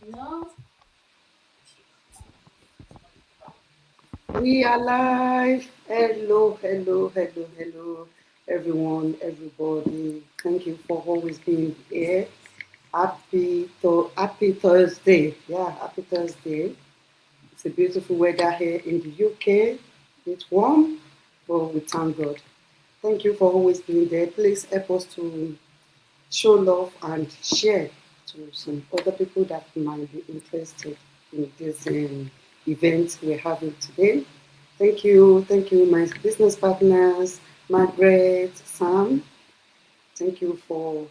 No. We are live. Hello, hello, hello, hello, everyone, everybody. Thank you for always being here. Happy Thursday. Yeah, happy Thursday. It's a beautiful weather here in the UK. It's warm, but we thank God. Thank you for always being there. Please help us to show love and share to some other people that might be interested in this event we're having today. Thank you, my business partners, Margaret, Sam. Thank you for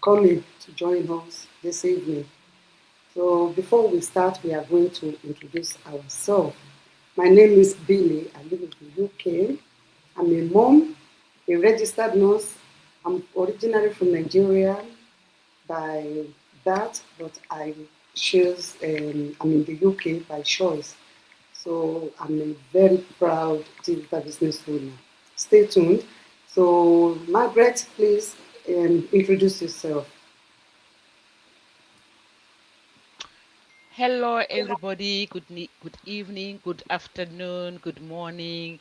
coming to join us this evening. So, before we start, we are going to introduce ourselves. My name is Billy. I live in the UK. I'm a mom, a registered nurse. I'm originally from Nigeria by that, but I choose, I'm in the UK by choice. So I'm a very proud digital business owner. Stay tuned. So, Margaret, please introduce yourself. Hello, everybody. Good evening, good afternoon, good morning,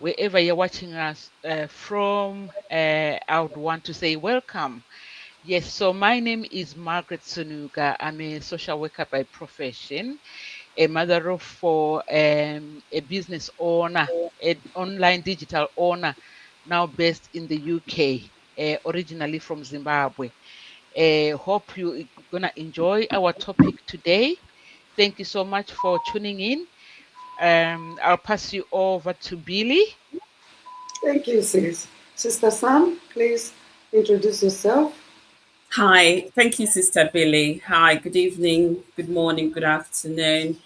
wherever you're watching us from. I would want to say welcome. Yes, so my name is Margaret Sunuga. I'm a social worker by profession, a mother of four, a business owner, an online digital owner, now based in the UK, originally from Zimbabwe. Hope you're gonna enjoy our topic today. Thank you so much for tuning in. I'll pass you over to Billy. Thank you, sis. Sister Sam, please introduce yourself. Hi, thank you, Sister Billy. Hi, good evening, good morning, good afternoon.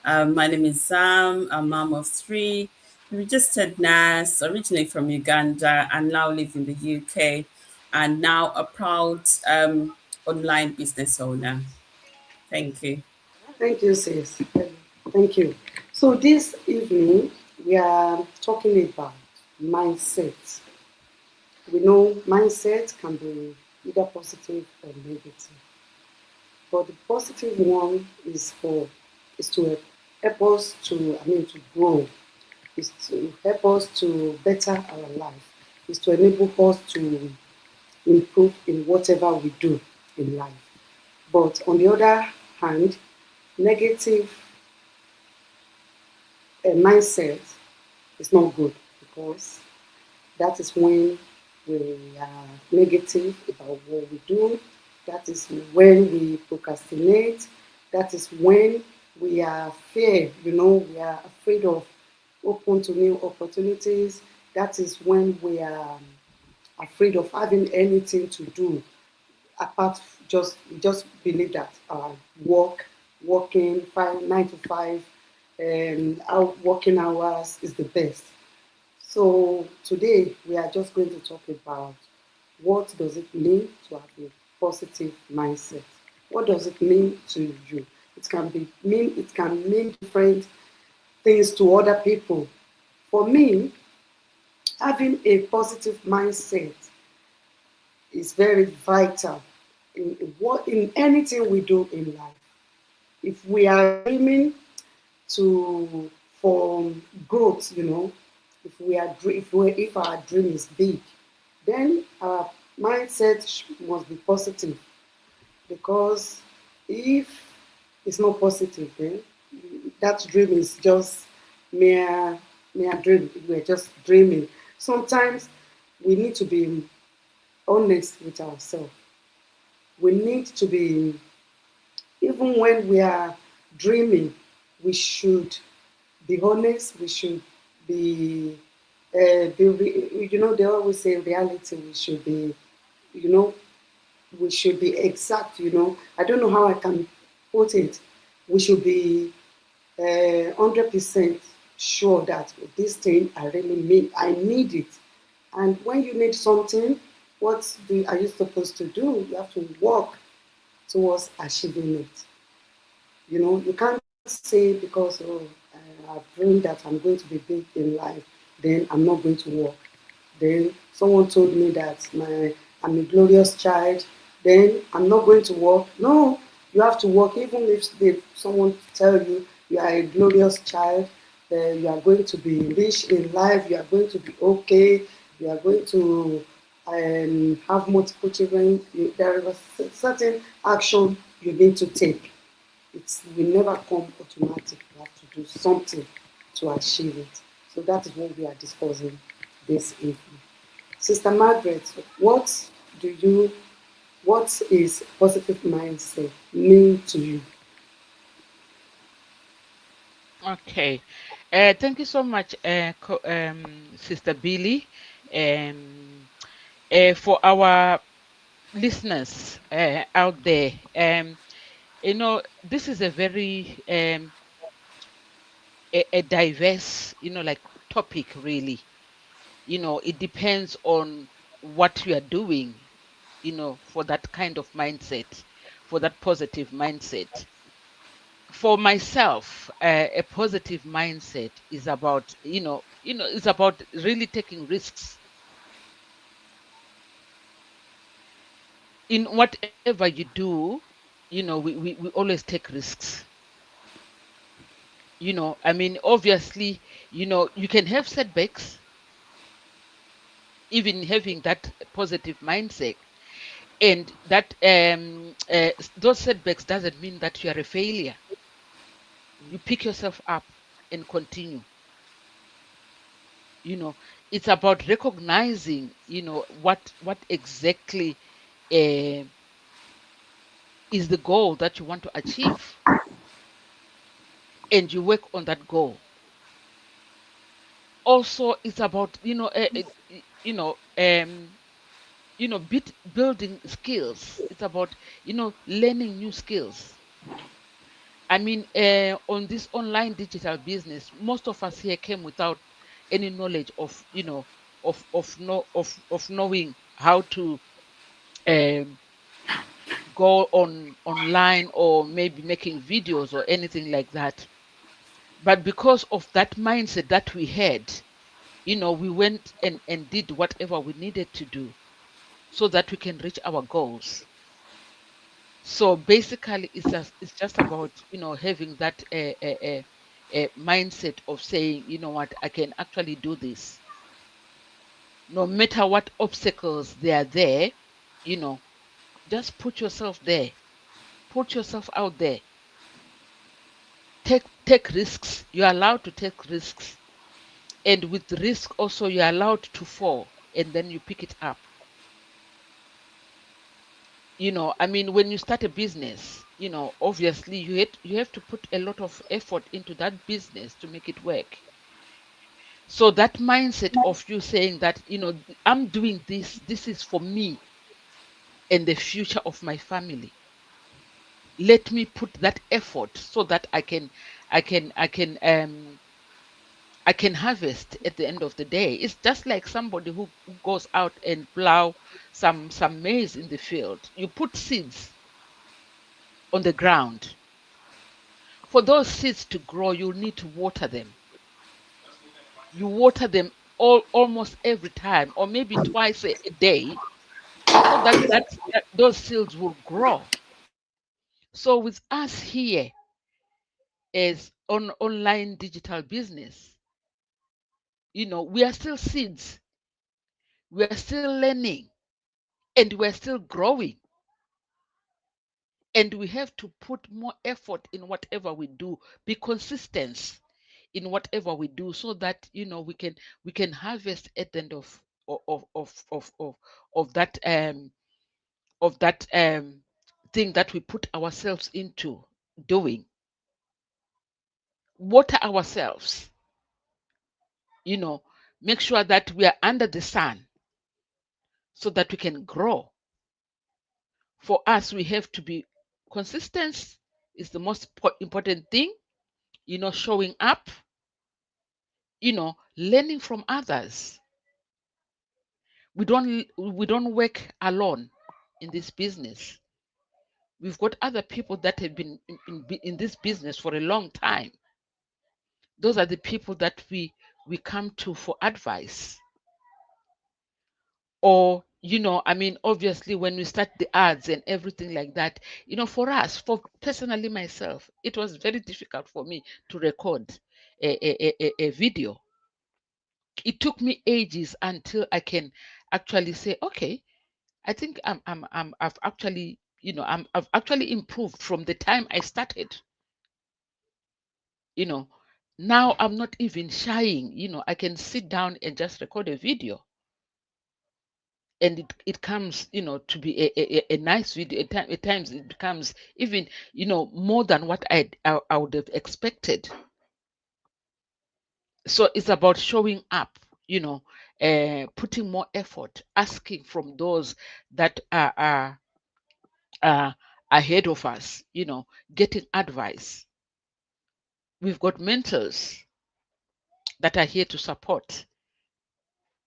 My name is Sam. I'm mom of three, registered nurse, originally from Uganda, and now live in the UK, and now a proud online business owner. Thank you. Thank you, sis. Thank you. So, this evening, we are talking about mindset. We know mindset can be either positive or negative. But the positive one is to help us to grow, is to help us to better our life, is to enable us to improve in whatever we do in life. But on the other hand, negative mindset is not good because that is when we are negative about what we do. That is when we procrastinate. That is when we are fear, we are afraid of open to new opportunities. That is when we are afraid of having anything to do apart just we just believe that working 9 to 5 out working hours is the best. So today we are just going to talk about what does it mean to have a positive mindset. What does it mean to you? It can mean different things to other people. For me, having a positive mindset is very vital in anything we do in life. If we are dreaming to for growth, if our dream is big, then our mindset must be positive. Because if it's not positive, then that dream is just mere mere dream. We're just dreaming. Sometimes we need to be honest with ourselves. We need to be, even when we are dreaming, we should be honest. We should be, they always say reality. You know, we should be exact. I don't know how I can put it. We should be 100% sure that this thing I really mean. I need it. And when you need something, are you supposed to do? You have to work towards achieving it. You can't say because I've dreamed that I'm going to be big in life, then I'm not going to work. Then someone told me that I'm a glorious child, then I'm not going to work. No, You have to work, even if someone tell you you are a glorious child, you are going to be rich in life, you are going to be okay, you are going to have multiple children. There is a certain action you need to take. It will never come automatic. You have to do something to achieve it. So that is what we are discussing this evening. Sister Margaret, do you what is positive mindset mean to you? Okay. Thank you so much, Sister Billy, um, for our listeners out there. This is a very a diverse, like topic, really. It depends on what you are doing, for that kind of mindset, for that positive mindset. For myself, a positive mindset is about, it's about really taking risks in whatever you do. We always take risks. I mean, obviously, you can have setbacks, even having that positive mindset. And that those setbacks doesn't mean that you are a failure. You pick yourself up and continue. you know it's about recognizing, what exactly uh, is the goal that you want to achieve, and you work on that goal. Also, it's about, building skills. It's about, learning new skills. I mean, on this online digital business, most of us here came without any knowledge of, of knowing how to um, go online, or maybe making videos or anything like that. But because of that mindset that we had, we went and did whatever we needed to do so that we can reach our goals. So basically, it's just about, having that a mindset of saying, you know what, I can actually do this, no matter what obstacles they are there. you know just put yourself there, put yourself out there, take risks. You're allowed to take risks, and with risk also you're allowed to fall, and then you pick it up. I mean, when you start a business, obviously you have to put a lot of effort into that business to make it work. So that mindset of you saying that, I'm doing this is for me and the future of my family. Let me put that effort so that I can harvest at the end of the day. It's just like somebody who goes out and plow some maize in the field. You put seeds on the ground. For those seeds to grow, you need to water them. You water them almost every time, or maybe twice a day, so that those seeds will grow. So with us here as on online digital business, we are still seeds. We are still learning, and we're still growing. And we have to put more effort in whatever we do, be consistent in whatever we do, so that, we can harvest at the end of that of that thing that we put ourselves into doing. Water ourselves, you know make sure that we are under the sun so that we can grow. For us, we have to be consistent is the most important thing. Showing up, learning from others. We don't work alone in this business. We've got other people that have been in this business for a long time. Those are the people that we come to for advice, or I mean, obviously, when we start the ads and everything like that, for us, for personally myself, it was very difficult for me to record a video. It took me ages until I can actually say, okay, I think I've actually, I've actually improved from the time I started. you know Now I'm not even shying. I can sit down and just record a video, and it comes, to be a nice video. At times it becomes even, more than what I would have expected. So it's about showing up, putting more effort, asking from those that are ahead of us, getting advice. We've got mentors that are here to support.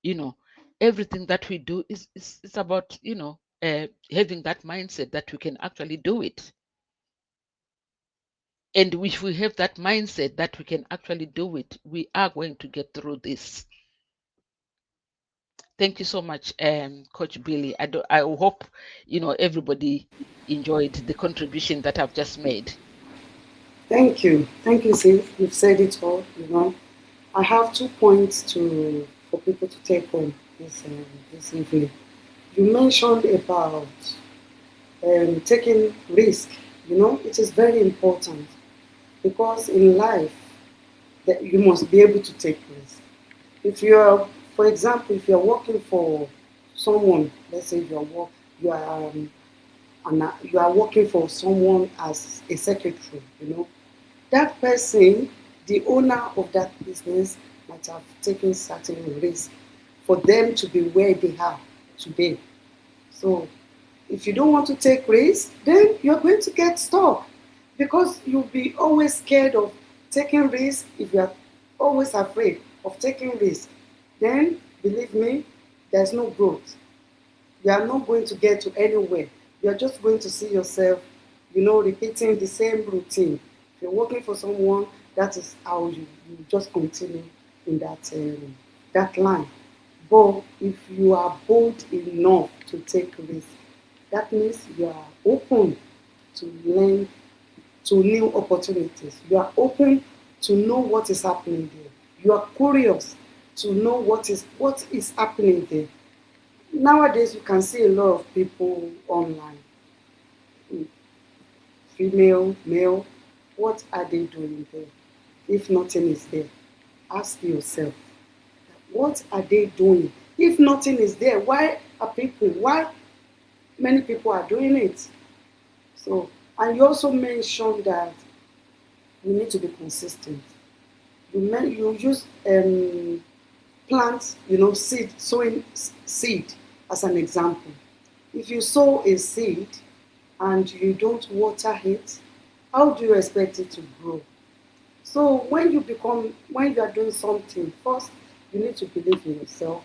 you know Everything that we do is about, having that mindset that we can actually do it. And if we have that mindset that we can actually do it, we are going to get through this. Thank you so much, Coach Billy. I hope everybody enjoyed the contribution that I've just made. Thank you, sis. You've said it all. I have 2 points for people to take home this evening. You mentioned about taking risk. It is very important because in life that you must be able to take risk. If you are, for example, if you are working for someone, let's say you are you are working for someone as a secretary. That person, the owner of that business, might have taken certain risk for them to be where they are today. So if you don't want to take risks, then you're going to get stuck because you'll be always scared of taking risks. If you are always afraid of taking risks, then believe me, there's no growth. You are not going to get to anywhere. You're just going to see yourself, repeating the same routine. If you're working for someone, that is how you just continue in that line. But if you are bold enough to take risks, that means you are open to learn to new opportunities. You are open to know what is happening there. You are curious to know what is happening there. Nowadays, you can see a lot of people online, female, male. What are they doing there? If nothing is there, ask yourself, what are they doing? If nothing is there, why many people are doing it? So, and you also mentioned that you need to be consistent. You use plant, seed, sowing seed as an example. If you sow a seed and you don't water it, how do you expect it to grow? So when you are doing something, first you need to believe in yourself.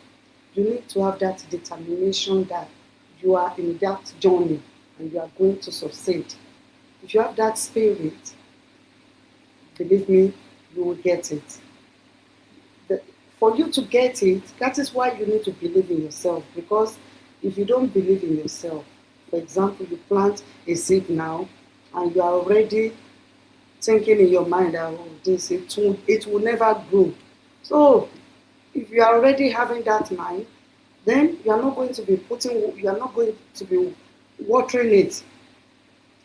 You need to have that determination that you are in that journey and you are going to succeed. If you have that spirit, believe me, you will get it. For you to get it, that is why you need to believe in yourself. Because if you don't believe in yourself, for example, you plant a seed now and you are already thinking in your mind that it will never grow. So if you are already having that mind, then you are not going to be watering it,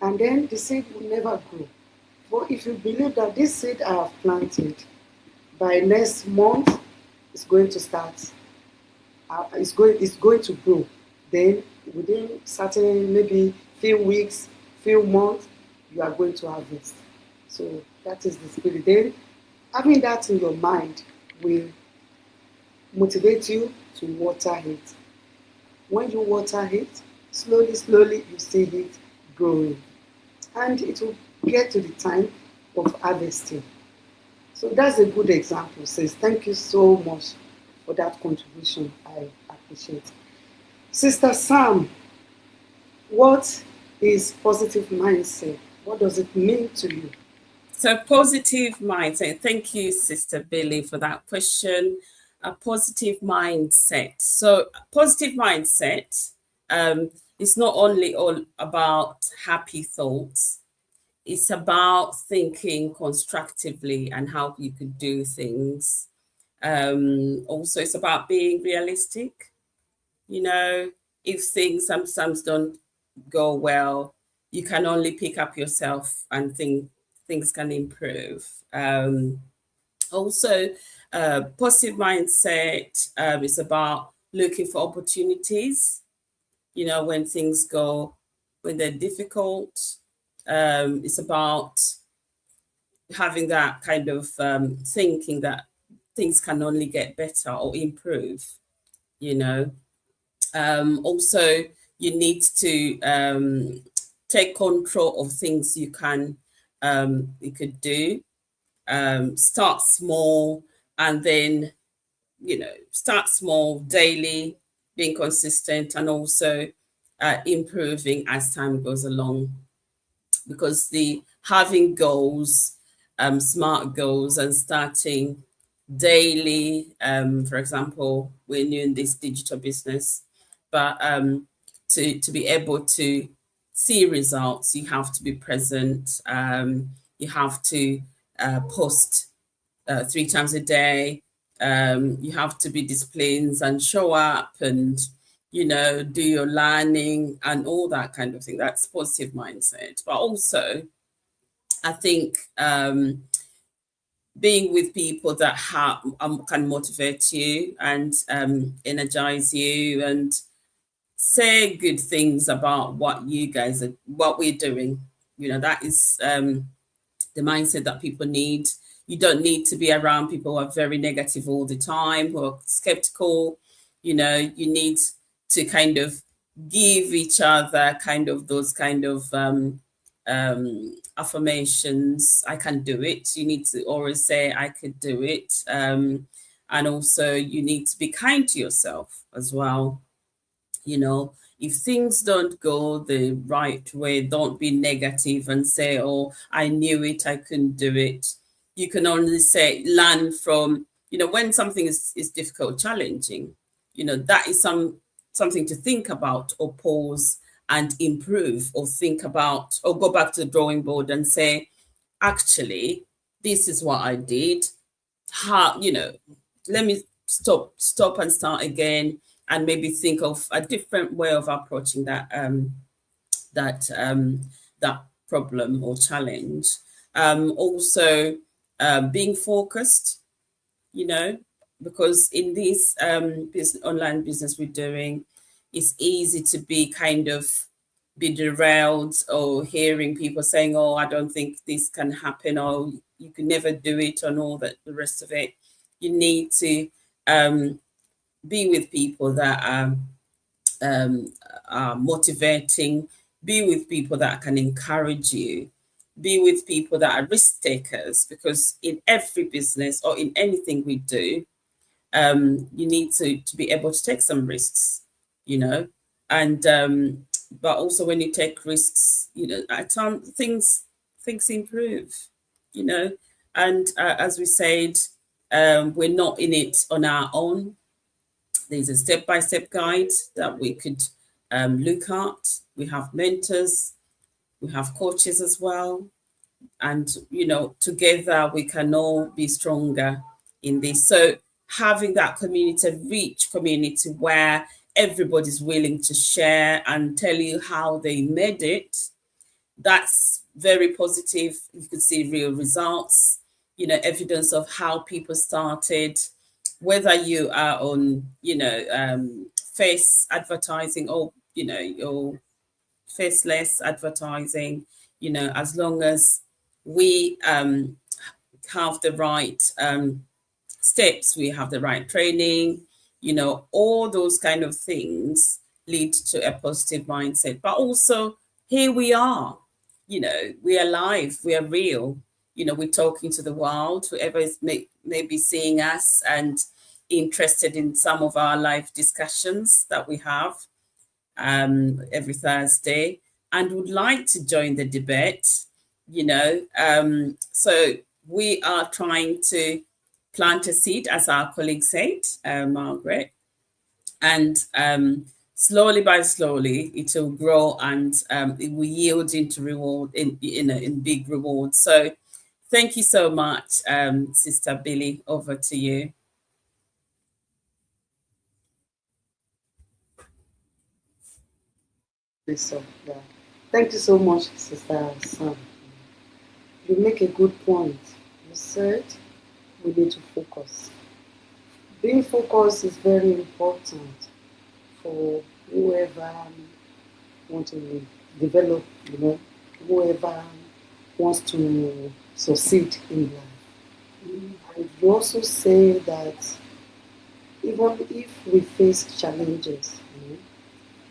and then the seed will never grow. But if you believe that this seed I have planted, by next month it's going to start, it's going to grow. Then within certain maybe few weeks, few months, you are going to harvest. So that is the spirit. Then having that in your mind will motivate you to water it. When you water it, slowly, slowly you see it growing. And it will get to the time of harvesting. So that's a good example, sis. Thank you so much for that contribution. I appreciate. Sister Sam, what is positive mindset? What does it mean to you? So positive mindset. Thank you, Sister Billy, for that question. a positive mindset. So, positive mindset is not only all about happy thoughts, it's about thinking constructively and how you could do things. Also, it's about being realistic. You know, if things sometimes don't go well, you can only pick up yourself and think things can improve. Also, positive mindset is about looking for opportunities. You know, when things go, when they're difficult, it's about having that kind of thinking that things can only get better or improve. You know, also you need to take control of things you could do. Start small, and then start small daily, being consistent, and also improving as time goes along, because the having goals, smart goals, and starting daily, for example, we're new in this digital business, but to be able to see results, you have to be present. You have to post 3 times a day. You have to be disciplined and show up, and do your learning and all that kind of thing. That's positive mindset. But also, I think being with people that can motivate you and energize you and say good things about what we're doing. That is the mindset that people need. You don't need to be around people who are very negative all the time, who are skeptical. You need to kind of give each other kind of those kind of affirmations. I can do it. You need to always say, I could do it. And also, you need to be kind to yourself as well. If things don't go the right way, don't be negative and say, oh, I knew it, I couldn't do it. You can only learn from, when something is difficult, challenging, that is something to think about, or pause and improve, or think about, or go back to the drawing board and say, actually, this is what I did. Let me stop and start again, and maybe think of a different way of approaching that problem or challenge. Also, being focused, because in this online business we're doing, it's easy to be be derailed, or hearing people saying, oh, I don't think this can happen, or you can never do it, and all that, the rest of it. You need to be with people that are motivating, be with people that can encourage you, be with people that are risk takers, because in every business or in anything we do, you need to be able to take some risks, and but also when you take risks, at times things improve, and as we said, we're not in it on our own. There's a step-by-step guide that we could look at. We have mentors, we have coaches as well, and together we can all be stronger in this. So having that community, rich community, where everybody's willing to share and tell you how they made it, that's very positive. You could see real results, evidence of how people started, whether you are on, face advertising, or, your faceless advertising, as long as we have the right steps, we have the right training, all those kind of things lead to a positive mindset. But also, here we are, we are live, we are real, we're talking to the world, whoever is maybe seeing us and interested in some of our live discussions that we have every Thursday, and would like to join the debate, so we are trying to plant a seed, as our colleague said, Margaret, and slowly by slowly it will grow, and it will yield into reward in big rewards. So thank you so much, Sister Billy. Over to you. So, yeah. Thank you so much, Sister Sam. You make a good point. You said we need to focus. Being focused is very important for whoever wants to develop, whoever wants to succeed in life. And you also say that even if we face challenges,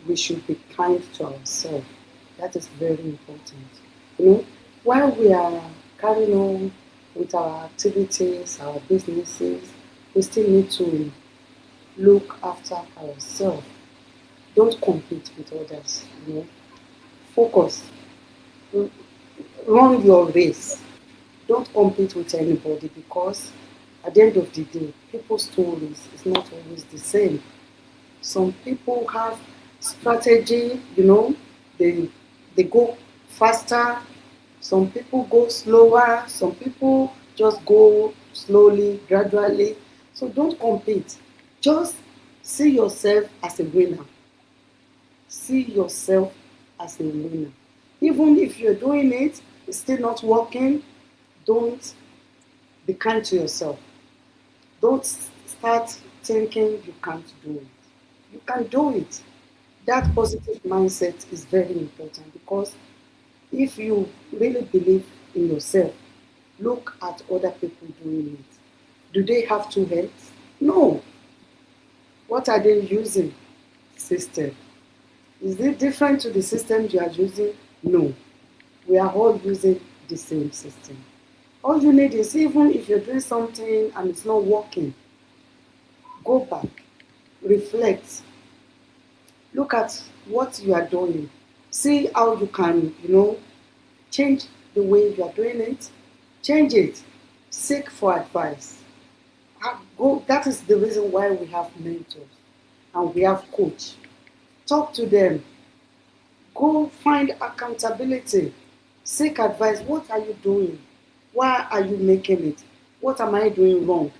we should be kind to ourselves. That is very important. While we are carrying on with our activities, our businesses, we still need to look after ourselves. Don't compete with others. Focus. Run your race. Don't compete with anybody, because at the end of the day, people's stories is not always the same. Some people have strategy, they go faster. Some people go slower. Some people just go slowly, gradually. So don't compete. Just see yourself as a winner. See yourself as a winner. Even if you're doing it, it's still not working, don't be kind to yourself. Don't start thinking you can't do it. You can do it. That positive mindset is very important, because if you really believe in yourself, look at other people doing it. Do they have two heads? No. What are they using? System. Is it different to the system you are using? No. We are all using the same system. All you need is, even if you're doing something and it's not working, go back, reflect, look at what you are doing, see how you can, change the way you are doing it, change it, seek for advice. That is the reason why we have mentors and we have coach. Talk to them. Go find accountability. Seek advice. What are you doing? Why are you making it? What am I doing wrong?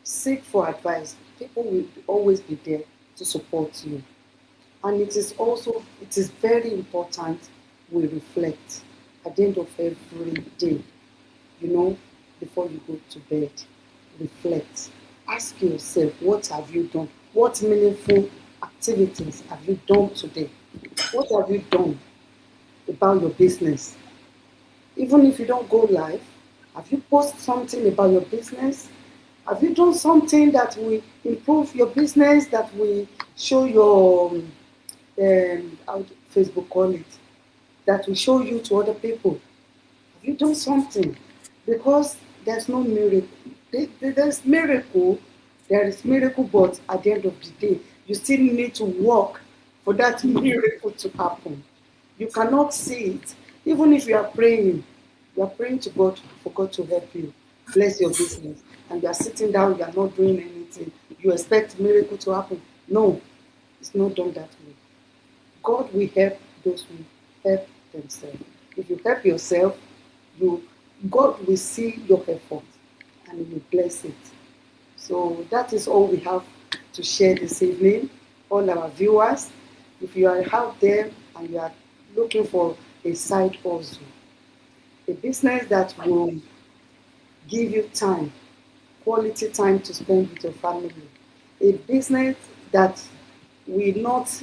Seek for advice. People will always be there to support you. And it is very important we reflect at the end of every day, before you go to bed. Reflect. Ask yourself, what have you done? What meaningful activities have you done today? What have you done about your business? Even if you don't go live, have you posted something about your business? Have you done something that will improve your business, that will show your, how do Facebook call it, that will show you to other people? Have you done something? Because there's no miracle. There's miracle, there is miracle, but at the end of the day, you still need to work for that miracle to happen. You cannot see it. Even if you are praying to God for God to help you, bless your business, and you are sitting down, you are not doing anything. You expect miracle to happen. No, it's not done that way. God will help those who help themselves. If you help yourself, God will see your effort and He will bless it. So that is all we have to share this evening. All our viewers, if you are out there and you are looking for a side hustle, a business that will give you time, quality time to spend with your family, a business that will not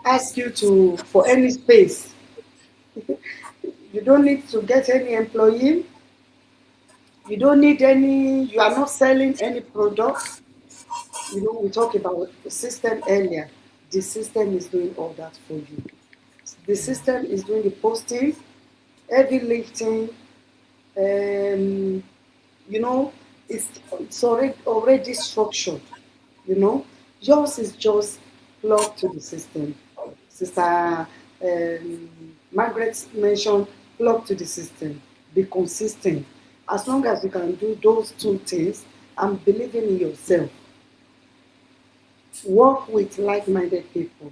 ask you to for any space. You don't need to get any employee. You don't need any, you are not selling any product. We talked about the system earlier. The system is doing all that for you. The system is doing the posting, heavy lifting, it's already structured, Yours is just plugged to the system. Sister Margaret mentioned, plug to the system, be consistent. As long as you can do those two things, and believing in yourself. Work with like-minded people.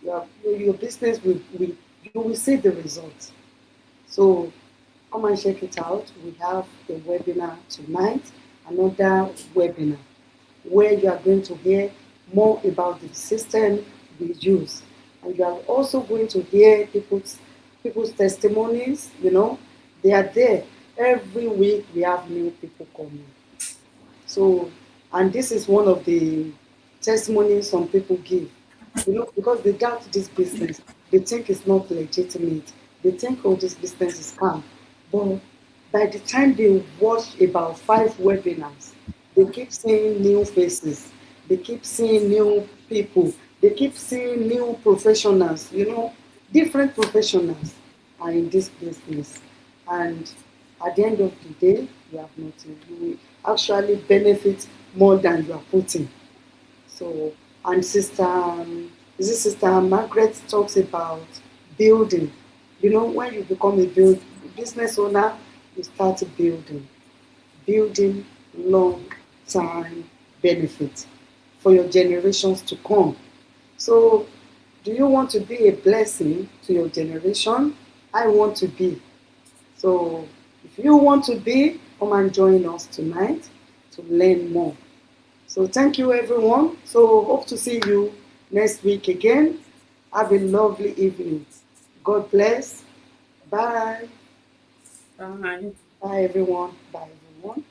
Your business will you will see the results. So come and check it out. We have a webinar tonight, another webinar where you are going to hear more about the system we use. And you are also going to hear people's testimonies, they are there. Every week we have new people coming. So, and this is one of the testimonies some people give, because they doubt this business. They think it's not legitimate. They think, oh, this business is scam. But by the time they watch about 5 webinars, they keep seeing new faces. They keep seeing new people. They keep seeing new professionals, different professionals are in this business. And at the end of the day, you have nothing. You will actually benefit more than you are putting. So, and Sister Margaret talks about building. When you become a business owner, you start building long time benefits for your generations to come. So, do you want to be a blessing to your generation? I want to be. So, if you want to be, come and join us tonight to learn more. So, thank you, everyone. So, hope to see you next week again. Have a lovely evening. God bless. Bye. Bye. Bye, everyone. Bye, everyone.